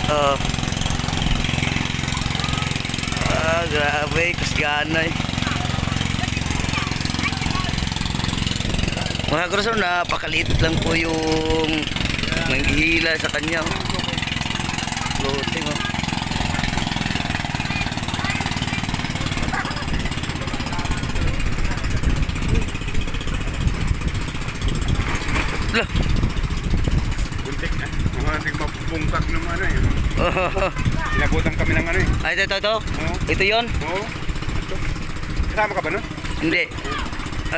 Oh. Grabe, kasgana eh. Mga kurso, napakaliit lang po yung nanghihila sa kanya. Floating oh. Lah. Buntik na. Mga mapupungkak naman eh. Inabutan kami ng ano eh. Ay, ito. Oo. Ito yun? Oo. Ito. Kasama ka ba no? Hindi.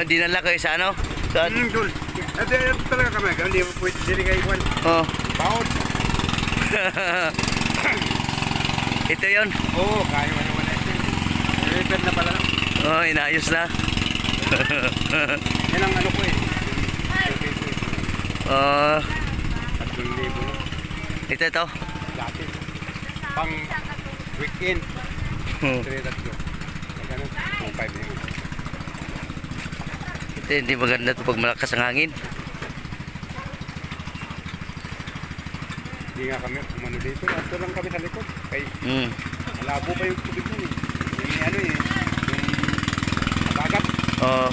Dinala kayo sa ano? Saan? Dul. Ito talaga kami. Hindi mo pwede dili kayo iwan. Oh. Baon. Ito yun? Oo, kaya mo naman ito. Repair na pala. Oh, inayos na. Yan ang ano ko eh. Oh. 3,000. Ito. Dati. Pang weekend. 3,000. Magkano? 2,500. Ito hindi maganda ito pag malakas ang hangin. Hindi nga kami umano dito. Ato lang kami sa likod. Kay malabo pa yung tubig nun eh. Yung ano eh. Yung bagat. Oh.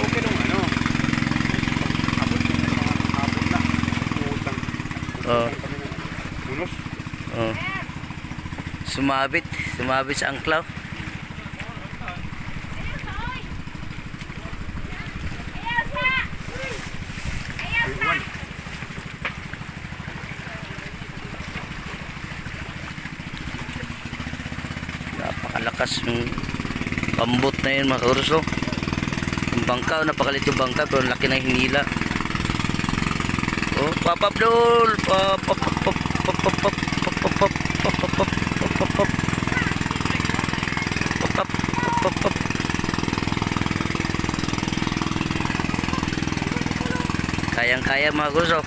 Okay nung ano. Abot na mga abot na. Utang. Oh. Kami ng unos. Oh. Sumabit sa angklaw. Napakalakas ng pambot na yun mga kaurso. Yung bangka, napakalit yung bangka pero laki na hinila. Oh, papap dul, papap. Kayang-kaya mga kaurso.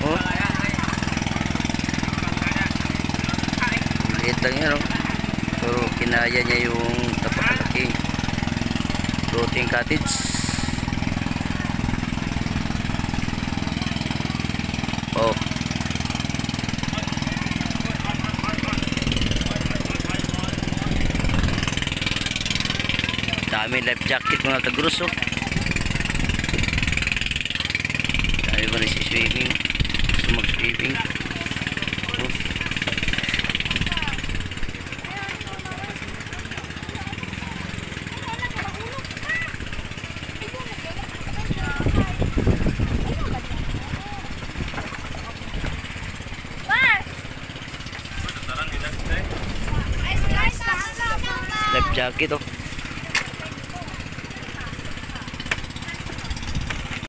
Oh. Liit lang yan, oh. Pero kinaya niya yung napakalaking floating cottage. Oh. Dami life jacket mga kagruso. Dami ba nagsiswimming? Gusto mag-swimming? Oh. Life jacket oh.